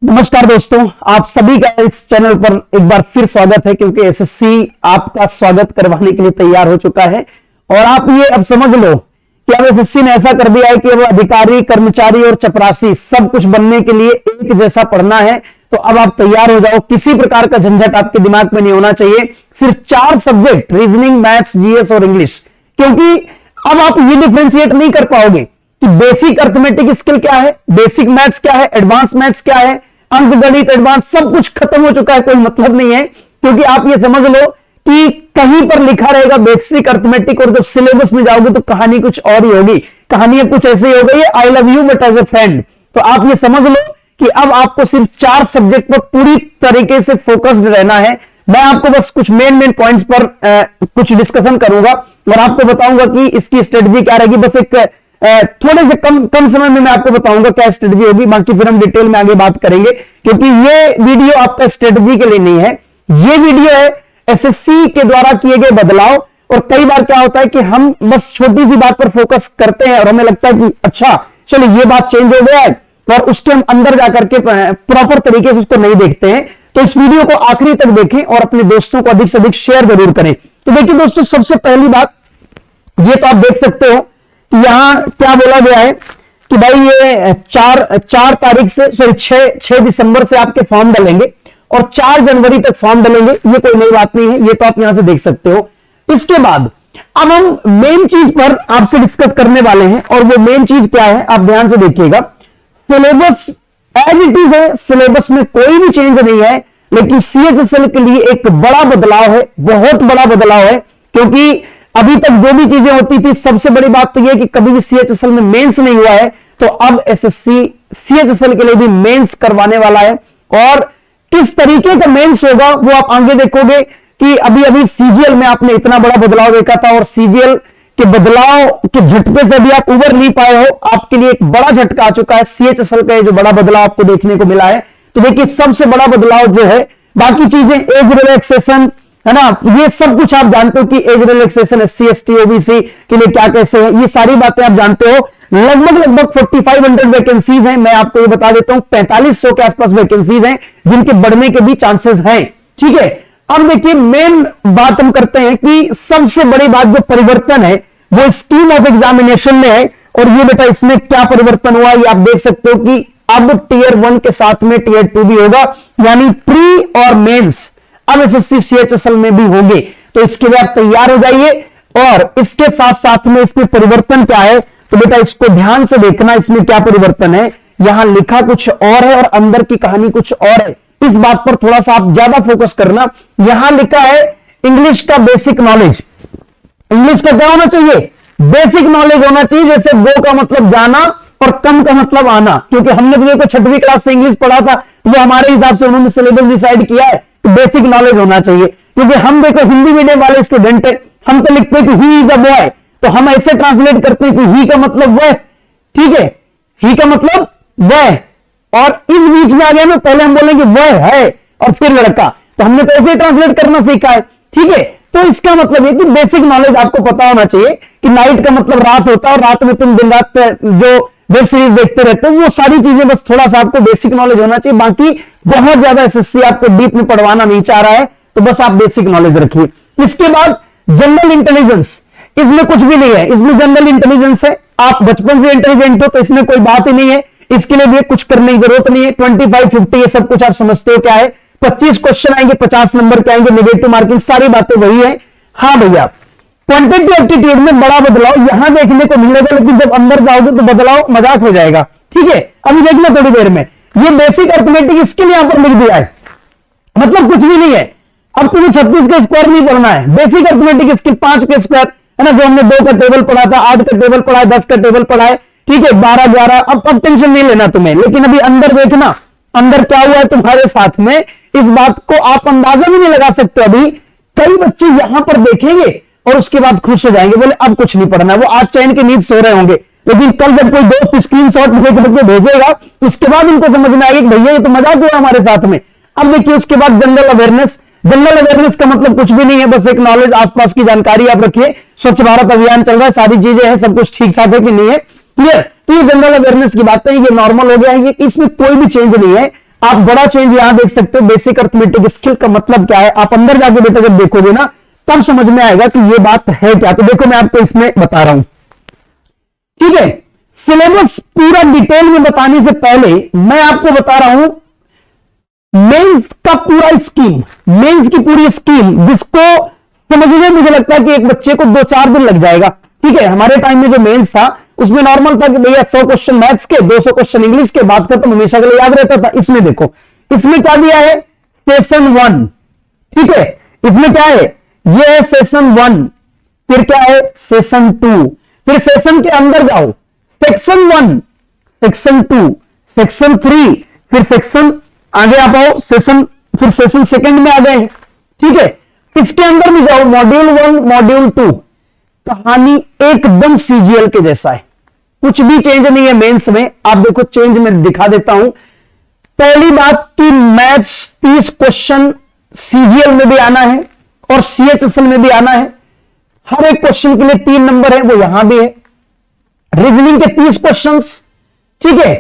नमस्कार दोस्तों, आप सभी का इस चैनल पर एक बार फिर स्वागत है क्योंकि एसएससी आपका स्वागत करवाने के लिए तैयार हो चुका है। और आप ये अब समझ लो कि अब एसएससी ने ऐसा कर दिया है कि अब अधिकारी, कर्मचारी और चपरासी सब कुछ बनने के लिए एक जैसा पढ़ना है। तो अब आप तैयार हो जाओ, किसी प्रकार का झंझट आपके दिमाग में नहीं होना चाहिए। सिर्फ 4 सब्जेक्ट, रीजनिंग, मैथ्स, जीएस और इंग्लिश, क्योंकि अब आप ये डिफ्रेंशिएट नहीं कर पाओगे कि बेसिक अर्थमेटिक स्किल क्या है, बेसिक मैथ्स क्या है, एडवांस मैथ्स क्या है, अंक गणित, एडवांस, सब कुछ खत्म हो चुका है। कोई मतलब नहीं है, क्योंकि आप ये समझ लो कि कहीं पर लिखा रहेगा बेसिक अर्थमेटिक और जब सिलेबस में जाओगे तो कहानी कुछ और ही होगी। कहानी अब कुछ ऐसे ही हो गई है, I love you but as a friend. तो आप ये समझ लो कि अब आपको सिर्फ 4 सब्जेक्ट पर पूरी तरीके से फोकस्ड रहना है। मैं आपको बस कुछ मेन पॉइंट्स पर कुछ डिस्कशन करूंगा और आपको बताऊंगा कि इसकी स्ट्रेटजी क्या रहेगी। बस एक थोड़े से कम समय में मैं आपको बताऊंगा क्या स्ट्रेटजी होगी, बाकी फिर हम डिटेल में आगे बात करेंगे, क्योंकि ये वीडियो आपका स्ट्रेटजी के लिए नहीं है, ये वीडियो है एसएससी के द्वारा किए गए बदलाव। और कई बार क्या होता है कि हम बस छोटी सी बात पर फोकस करते हैं और हमें लगता है कि अच्छा चलो ये बात चेंज हो गया है, और उसके हम अंदर जाकर के प्रॉपर तरीके से उसको नहीं देखते हैं। तो इस वीडियो को आखिरी तक देखें और अपने दोस्तों को अधिक से अधिक शेयर जरूर करें। तो देखिए दोस्तों, सबसे पहली बात ये तो आप देख सकते हो यहां क्या बोला गया है कि भाई ये 4 तारीख से, सॉरी 6 दिसंबर से आपके फॉर्म डलेंगे और 4 जनवरी तक फॉर्म डलेंगे। ये कोई नई बात नहीं है, ये तो आप यहां से देख सकते हो। इसके बाद अब हम मेन चीज पर आपसे डिस्कस करने वाले हैं, और वो मेन चीज क्या है आप ध्यान से देखिएगा। सिलेबस एज इट इज है, सिलेबस में कोई भी चेंज नहीं है, लेकिन सीएचएसएल के लिए एक बड़ा बदलाव है, बहुत बड़ा बदलाव है। क्योंकि अभी तक जो भी चीजें होती थी, सबसे बड़ी बात तो यह कि कभी भी सीएचएसएल में मेंस नहीं हुआ है, तो अब एसएससी सीएचएसएल के लिए भी मेंस करवाने वाला है। और किस तरीके का मेंस होगा वो आप आगे देखोगे कि अभी अभी सीजीएल में आपने इतना बड़ा बदलाव देखा था, और सीजीएल के बदलाव के झटके से भी आप उबर नहीं पाए हो। आपके लिए एक बड़ा झटका आ चुका है सीएचएसएल का, जो बड़ा बदलाव आपको देखने को मिला है। तो देखिए सबसे बड़ा बदलाव जो है, बाकी चीजें एज रिलैक्सेशन है ना, ये सब कुछ आप जानते हो कि age relaxation SC ST OBC के लिए क्या कैसे है, ये सारी बातें आप जानते हो। लगभग 4500 वैकेंसीज हैं। मैं आपको ये बता देता हूं 4500 के आसपास वैकेंसीज हैं, जिनके बढ़ने के भी चांसेस हैं। ठीक है, अब देखिए मेन बात हम करते हैं कि सबसे बड़ी बात जो परिवर्तन है वो स्कीम ऑफ एग्जामिनेशन में है। और ये बेटा इसमें क्या परिवर्तन हुआ ये आप देख सकते हो कि अब टियर 1 के साथ में टियर 2 भी होगा, यानी प्री और मेंस अब एसएससी सीएचएसएल में भी होंगे। तो इसके लिए आप तैयार हो जाइए। और इसके साथ साथ में इसमें परिवर्तन क्या है, तो बेटा इसको ध्यान से देखना, इसमें क्या परिवर्तन है। यहां लिखा कुछ और है और अंदर की कहानी कुछ और है, इस बात पर थोड़ा सा आप ज्यादा फोकस करना। यहां लिखा है इंग्लिश का बेसिक नॉलेज। इंग्लिश का क्या होना चाहिए, बेसिक नॉलेज होना चाहिए। जैसे गो का मतलब जाना और कम का मतलब आना, क्योंकि हमने तो देखो 6वीं क्लास से इंग्लिश पढ़ा था, तो वो हमारे हिसाब से उन्होंने सिलेबस डिसाइड किया है, तो बेसिक नॉलेज होना चाहिए। क्योंकि हम देखो हिंदी मीडियम वाले स्टूडेंट है, हम तो लिखते हैं कि ही इज अ बॉय, तो हम ऐसे ट्रांसलेट करते हैं कि ही का मतलब वह, ठीक है, ही का मतलब वह, और इस बीच में आ गया ना, पहले हम बोलेंगे वह है और फिर लड़का, तो हमने तो ऐसे ट्रांसलेट करना सीखा है। ठीक है, तो इसका मतलब है कि बेसिक नॉलेज आपको पता होना चाहिए कि नाइट का मतलब रात होता है, और रात में तुम दिन रात जो वेब सीरीज देखते रहते हो, वो सारी चीजें बस थोड़ा सा आपको बेसिक नॉलेज होना चाहिए। बाकी बहुत ज्यादा एसएससी आपको डीप में पढ़वाना नहीं चाह रहा है, तो बस आप बेसिक नॉलेज रखिए। इसके बाद जनरल इंटेलिजेंस, इसमें कुछ भी नहीं है, इसमें जनरल इंटेलिजेंस है। आप बचपन से इंटेलिजेंट हो तो इसमें कोई बात ही नहीं है, इसके लिए भी कुछ करने की जरूरत नहीं है। 25, 50 ये सब कुछ आप समझते हो क्या है। 25 क्वेश्चन आएंगे, 50 नंबर के आएंगे, नेगेटिव मार्किंग, सारी बातें वही है। हाँ भैया, क्वांटिटेटिव एप्टीट्यूड में बड़ा बदलाव यहां देखने को मिलेगा, लेकिन जब अंदर जाओगे तो बदलाव मजाक हो जाएगा। ठीक है, अभी देखना थोड़ी देर में। ये बेसिक अर्थमेटिक स्किल यहां पर लिख दिया है, मतलब कुछ भी नहीं है। अब तुम्हें 36 का स्क्वायर नहीं पढ़ना है, बेसिक अर्थमेटिक स्किल 5 के स्क्वायर है ना, जो हमने 2 का टेबल पढ़ा था, 8 का टेबल पढ़ा है, 10 का टेबल पढ़ा है। ठीक है, 12, 11, अब टेंशन नहीं लेना तुम्हें। लेकिन अभी अंदर देखना, अंदर क्या हुआ है तुम्हारे साथ में, इस बात को आप अंदाजा भी नहीं लगा सकते। अभी कई बच्चे यहां पर देखेंगे और उसके बाद खुश हो जाएंगे, बोले अब कुछ नहीं पढ़ना है, वो आज चैन की नींद सो रहे होंगे। लेकिन कल जब कोई दोस्त स्क्रीनशॉट लेके भेजेगा, उसके बाद उनको समझ में आएगा कि भैया ये तो मजाक हुआ हमारे साथ में। अब देखिए उसके बाद जनरल अवेयरनेस। जनरल अवेयरनेस का मतलब कुछ भी नहीं है, बस एक नॉलेज, आसपास की जानकारी आप रखिए। स्वच्छ भारत अभियान चल रहा है, सारी चीजें हैं, सब कुछ ठीक ठाक है कि नहीं है, क्लियर। तो ये जनरल अवेयरनेस की बात है, ये नॉर्मल हो गया है, ये इसमें कोई भी चेंज नहीं है। आप बड़ा चेंज यहां देख सकते हो। बेसिक अर्थमेटिक स्किल का मतलब क्या है, आप अंदर जाके बेटा जब देखोगे ना तब समझ में आएगा कि ये बात है क्या। तो देखो मैं आपको इसमें बता रहा हूं, ठीक है। सिलेबस पूरा डिटेल में बताने से पहले मैं आपको बता रहा हूं मेंस का पूरा स्कीम, मेंस की पूरी स्कीम, जिसको समझने में मुझे लगता है कि एक बच्चे को 2-4 दिन लग जाएगा, ठीक है। हमारे टाइम में जो मेंस था उसमें नॉर्मल था कि भैया 100 क्वेश्चन मैथ्स के, 200 क्वेश्चन इंग्लिश के, बात खत्म, हमेशा के लिए याद रहता था। इसमें देखो इसमें क्या दिया है, सेशन 1, ठीक है। इसमें क्या है, ये है सेशन 1, फिर क्या है सेशन 2, फिर सेशन के अंदर जाओ, सेक्शन 1, सेक्शन 2, सेक्शन 3, फिर सेक्शन आगे आप आओ सेशन, फिर सेशन सेकंड में आ गए, ठीक है। इसके अंदर भी जाओ, मॉड्यूल 1, मॉड्यूल 2, कहानी एकदम सीजीएल के जैसा है, कुछ भी चेंज नहीं है मेंस में। आप देखो चेंज में दिखा देता हूं। पहली बात कि मैथ्स 30 क्वेश्चन सीजीएल में भी आना है और सीएचएसएल में भी आना है। हर एक क्वेश्चन के लिए 3 नंबर है, वो यहां भी है। रीजनिंग के 30 क्वेश्चंस, ठीक है।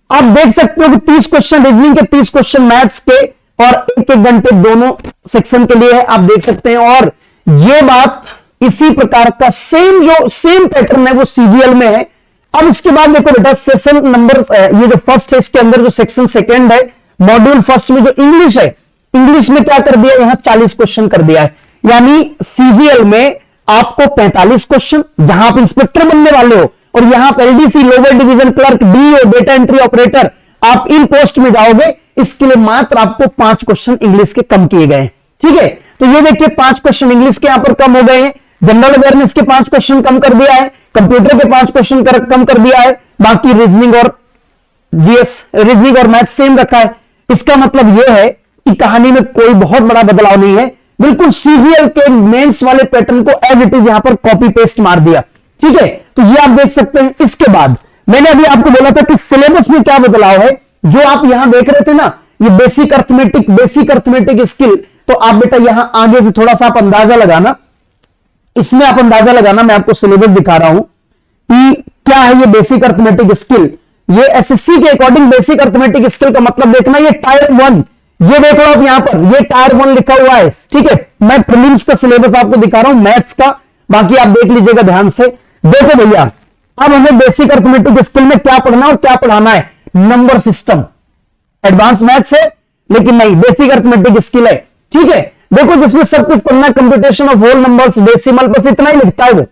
आप देख सकते हो कि 30 क्वेश्चन रीजनिंग के, 30 क्वेश्चन मैथ्स के, और 1-1 घंटे दोनों सेक्शन के लिए है, आप देख सकते हैं। और ये बात इसी प्रकार का सेम पैटर्न है वो सीजीएल में है। अब इसके बाद देखो बेटा सेशन नंबर, ये जो फर्स्ट है इसके अंदर जो सेक्शन सेकंड है, मॉड्यूल फर्स्ट में जो इंग्लिश है, इंग्लिश में क्या कर दिया, यहां 40 क्वेश्चन कर दिया है। यानी सीजीएल में आपको 45 क्वेश्चन, जहां आप इंस्पेक्टर बनने वाले हो, और यहां पर LDC, lower division clerk, DO, data entry operator, आप इन पोस्ट में जाओगे, इसके लिए मात्र आपको 5 क्वेश्चन इंग्लिश के कम किए गए, ठीक है। तो ये देखिए 5 क्वेश्चन इंग्लिश के यहां पर कम हो गए हैं, जनरल अवेयरनेस के 5 क्वेश्चन कम कर दिया है, कंप्यूटर के 5 क्वेश्चन कम कर दिया है, बाकी रीजनिंग और जीएस, रीजनिंग और मैथ सेम रखा है। इसका मतलब यह है कि कहानी में कोई बहुत बड़ा बदलाव नहीं है, बिल्कुल सीजीएल के मेंस वाले पैटर्न को एज इट इज यहां पर कॉपी पेस्ट मार दिया, ठीक है। तो ये आप देख सकते हैं। इसके बाद मैंने अभी आपको बोला था कि सिलेबस में क्या बदलाव है, जो आप यहां देख रहे थे ना, ये बेसिक अर्थमेटिक स्किल, तो आप बेटा यहां आगे से थोड़ा सा आप अंदाजा लगाना, इसमें आप अंदाजा लगाना, मैं आपको सिलेबस दिखा रहा हूं कि क्या है ये बेसिक अर्थमेटिक स्किल। ये एसएससी के अकॉर्डिंग बेसिक अर्थमेटिक स्किल का मतलब देखना, ये टायर 1, ये देख लो आप यहां पर, ये टायर 1 लिखा हुआ है, ठीक है। मैं प्रीलिम्स का सिलेबस आपको दिखा रहा हूं मैथ्स का, बाकी आप देख लीजिएगा ध्यान से। देखो भैया अब हमें बेसिक अर्थमेटिक स्किल में क्या पढ़ना और क्या पढ़ाना है, नंबर सिस्टम। एडवांस मैथ्स है लेकिन नहीं, बेसिक अर्थमेटिक स्किल है, ठीक है। देखो जिसमें सब कुछ पढ़ना, computation of whole numbers, decimal, बस इतना ही लिखता है वो।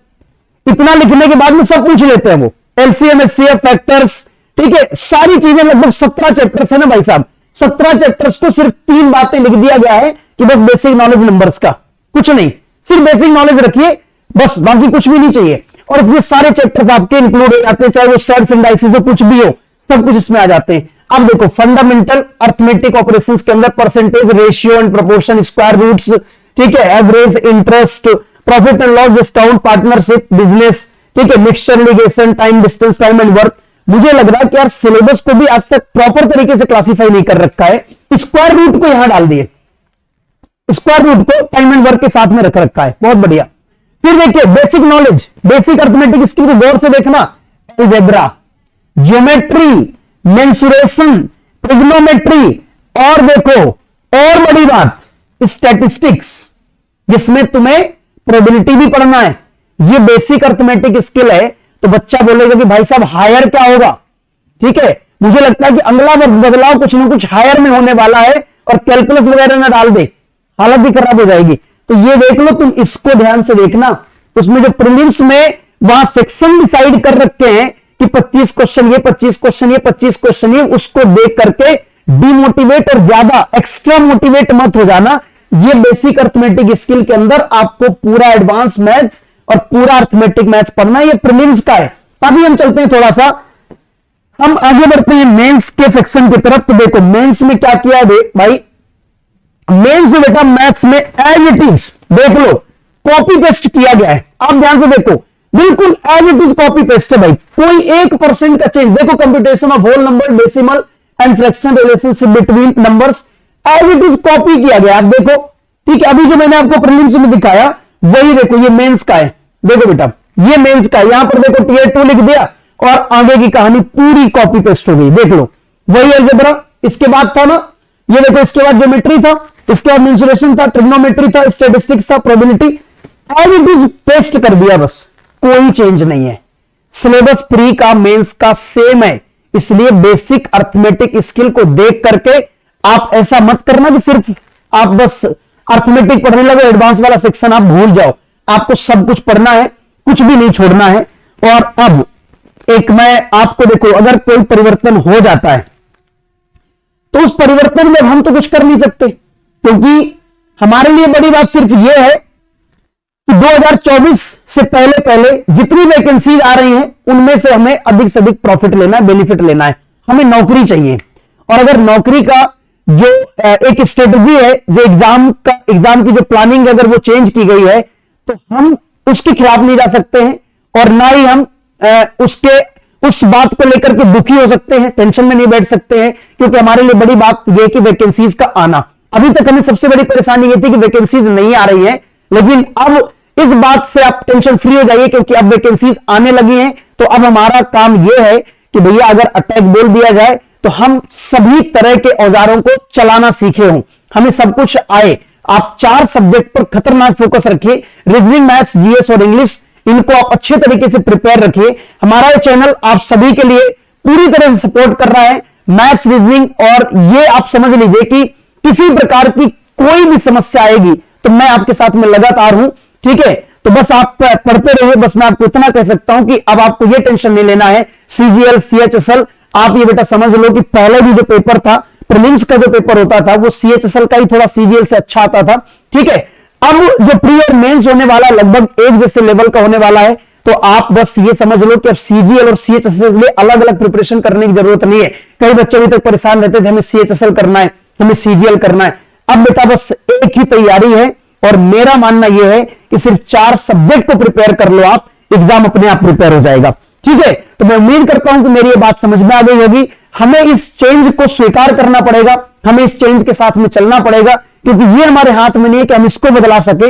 इतना लिखने के बाद में सब पूछ लेते हैं वो, एलसीएम, एचसीएफ, फैक्टर्स, ठीक है। सारी चीजें लगभग 17 चैप्टर्स है ना भाई साहब, 17 चैप्टर्स को सिर्फ 3 बातें लिख दिया गया है कि बस बेसिक नॉलेज नंबर्स का, कुछ नहीं, सिर्फ बेसिक नॉलेज रखिए बस, बाकी कुछ भी नहीं चाहिए। और इसमें सारे चैप्टर्स आपके इंक्लूड हो जाते हैं, चाहे वो सेट्स, इंडाइसेस, जो कुछ भी हो, सब कुछ इसमें आ जाते हैं। अब देखो फंडामेंटल अर्थमेटिक ऑपरेशंस के अंदर percentage, ratio and proportion, square roots, ठीक है, average, interest, profit and loss, discount, partnership, business, ठीक है, mixture, alligation, time, distance, time and work. मुझे लग रहा है कि यार सिलेबस को भी आज तक प्रॉपर तरीके से क्लासिफाई नहीं कर रखा है। स्क्वायर रूट को यहां डाल दिए, स्क्वायर रूट को टाइम एंड वर्क के साथ में रख रखा है, बहुत बढ़िया। फिर देखिए basic knowledge, basic arithmetic skill को गौर से देखना, अलजेब्रा, ज्योमेट्री, मेंसुरेशन, ट्रिग्नोमेट्री, और देखो और बड़ी बात स्टैटिस्टिक्स, जिसमें तुम्हें प्रोबेबिलिटी भी पढ़ना है। ये बेसिक अर्थमेटिक स्किल है। तो बच्चा बोलेगा कि भाई साहब हायर क्या होगा, ठीक है। मुझे लगता है कि अगला बदलाव कुछ ना कुछ हायर में होने वाला है, और कैलकुलस वगैरह ना डाल दे, हालत ही खराब हो जाएगी। तो ये देख लो तुम, इसको ध्यान से देखना। उसमें जो प्रीलिम्स में वहां सेक्शन डिसाइड कर रखे हैं कि 25 क्वेश्चन ये, 25 क्वेश्चन ये, 25 क्वेश्चन ये, उसको देख करके डिमोटिवेट और ज्यादा एक्स्ट्रा मोटिवेट मत हो जाना। ये बेसिक अर्थमेटिक स्किल के अंदर आपको पूरा एडवांस मैथ्स और पूरा अर्थमेटिक मैथ्स पढ़ना है, ये प्रीलिम्स का है। अभी हम चलते हैं थोड़ा सा, हम आगे बढ़ते हैं मेंस के सेक्शन की तरफ। तो देखो मेंस में क्या किया है भाई, मेंस में बेटा मैथ्स में एज इट इज देख लो कॉपी पेस्ट किया गया है। आप ध्यान से देखो, बिल्कुल as it is copy paste है भाई, कोई 1% का चेंज। देखो computation of whole number, decimal and fraction, relationship between numbers, as it is copy किया गया। आप देखो, ठीक है। अभी जो मैंने आपको प्रीलिम्स में दिखाया वही देखो, ये मेंस का है। देखो बेटा ये मेंस का, यहां पर देखो Tier 2 लिख दिया और आगे की कहानी पूरी कॉपी पेस्ट हो गई। देख लो वही अलजेब्रा, इसके बाद था ना, ये देखो, इसके बाद ज्योमेट्री था, इसके बाद मेंसुरेशन था, ट्रिग्नोमेट्री था, स्टैटिस्टिक्स था, probability, as it is paste कर दिया, बस कोई चेंज नहीं है। सिलेबस प्री का मेंस का सेम है, इसलिए बेसिक अर्थमेटिक स्किल को देख करके आप ऐसा मत करना कि सिर्फ आप बस अर्थमेटिक पढ़ने लगो, एडवांस वाला सेक्शन आप भूल जाओ। आपको सब कुछ पढ़ना है, कुछ भी नहीं छोड़ना है। और अब एक मैं आपको देखो, अगर कोई परिवर्तन हो जाता है तो उस परिवर्तन में हम तो कुछ कर नहीं सकते, क्योंकि हमारे लिए बड़ी बात सिर्फ यह है कि 2024 से पहले पहले जितनी वैकेंसी आ रही हैं उनमें से हमें अधिक से अधिक प्रॉफिट लेना है, बेनिफिट लेना है, हमें नौकरी चाहिए। और अगर नौकरी का जो एक स्ट्रेटजी है, जो एग्जाम की जो प्लानिंग है, अगर वो चेंज की गई है तो हम उसके खिलाफ नहीं जा सकते हैं, और ना ही हम उस बात को लेकर के दुखी हो सकते हैं, टेंशन में नहीं बैठ सकते हैं, क्योंकि हमारे लिए बड़ी बात यह कि वैकेंसीज का आना, अभी तक हमें सबसे बड़ी परेशानी यह थी कि वैकेंसीज नहीं आ रही है, लेकिन अब इस बात से आप टेंशन फ्री हो जाइए, क्योंकि अब वैकेंसीज आने लगी हैं। तो अब हमारा काम यह है कि भैया अगर अटैक बोल दिया जाए तो हम सभी तरह के औजारों को चलाना सीखे हों, हमें सब कुछ आए। आप 4 सब्जेक्ट पर खतरनाक फोकस रखिए, रीजनिंग, मैथ्स, जीएस और इंग्लिश, इनको आप अच्छे तरीके से प्रिपेयर रखिए। हमारा ये चैनल आप सभी के लिए पूरी तरह से सपोर्ट कर रहा है, मैथ्स, रीजनिंग, और ये आप समझ लीजिए कि किसी प्रकार की कोई भी समस्या आएगी तो मैं आपके साथ में लगातार हूं, ठीक है। तो बस आप पढ़ते रहिए, बस मैं आपको इतना कह सकता हूं कि अब आपको ये टेंशन नहीं लेना है। सीजीएल, सीएचएसएल, आप ये बेटा समझ लो कि पहले भी जो पेपर था, प्रीलिम्स का जो पेपर होता था, वो सीएचएसएल का ही थोड़ा सीजीएल से अच्छा आता था, ठीक है। अब जो प्री और मेंस होने वाला लगभग एक जैसे लेवल का होने वाला है, तो आप बस ये समझ लो कि अब सीजीएल और सीएचएसएल के लिए अलग अलग प्रिपरेशन करने की जरूरत नहीं है। कई बच्चे अभी तक परेशान रहते थे, हमें सीएचएसएल करना है, हमें सीजीएल करना है। अब बेटा बस एक ही तैयारी है, और मेरा मानना यह है कि सिर्फ 4 सब्जेक्ट को प्रिपेयर कर लो आप, एग्जाम अपने आप प्रिपेयर हो जाएगा, ठीक है। तो मैं उम्मीद करता हूं कि मेरी ये बात समझ में आ गई होगी। हमें इस चेंज को स्वीकार करना पड़ेगा, हमें इस चेंज के साथ में चलना पड़ेगा, क्योंकि ये हमारे हाथ में नहीं है कि हम इसको बदला सके।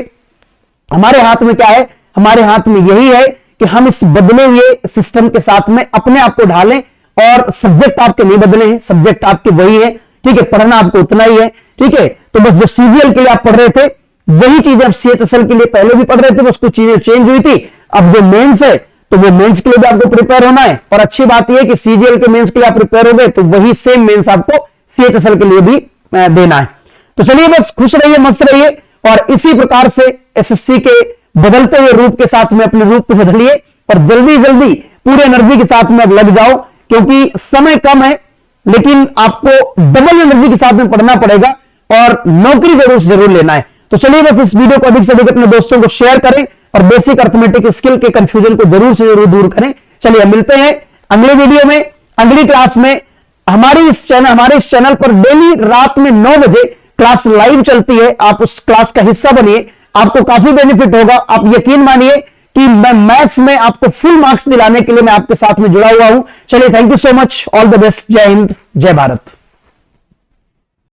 हमारे हाथ में क्या है? हमारे हाथ में यही है कि हम इस बदले हुए सिस्टम के साथ में अपने आप को ढालें, और सब्जेक्ट आपके नहीं बदले हैं, सब्जेक्ट आपके वही है, ठीक है। पढ़ना आपको उतना ही है, ठीक है। तो बस जो सीजीएल के लिए आप पढ़ रहे थे वही चीजें अब सीएचएसएल के लिए पहले भी पढ़ रहे थे, बस कुछ चीजें चेंज हुई थी। अब जो मेंस है तो वो मेंस के लिए भी आपको प्रिपेयर होना है, और अच्छी बात यह है कि सीजीएल के मेंस के लिए आप प्रिपेयर हो गए तो वही सेम मेंस आपको सीएचएसएल के लिए भी देना है। तो चलिए बस खुश रहिए, मस्त रहिए, और इसी प्रकार से एसएससी के बदलते हुए रूप के साथ में अपने रूप को बदलिए, और जल्दी जल्दी पूरे एनर्जी के साथ में अब लग जाओ, क्योंकि समय कम है, लेकिन आपको डबल एनर्जी के साथ में पढ़ना पड़ेगा, और नौकरी जरूर से जरूर लेना है। तो चलिए बस इस वीडियो को अधिक से अधिक अपने दोस्तों को शेयर करें, और बेसिक अर्थमेटिक स्किल के कंफ्यूजन को जरूर से जरूर दूर करें। चलिए मिलते हैं अगले वीडियो में, अगली क्लास में। हमारे इस चैनल पर डेली रात में 9 बजे क्लास लाइव चलती है, आप उस क्लास का हिस्सा बनिए, आपको काफी बेनिफिट होगा। आप यकीन मानिए कि मैं मैथ्स में आपको फुल मार्क्स दिलाने के लिए मैं आपके साथ में जुड़ा हुआ हूं। चलिए, thank you so much, all the best, जय हिंद, जय भारत।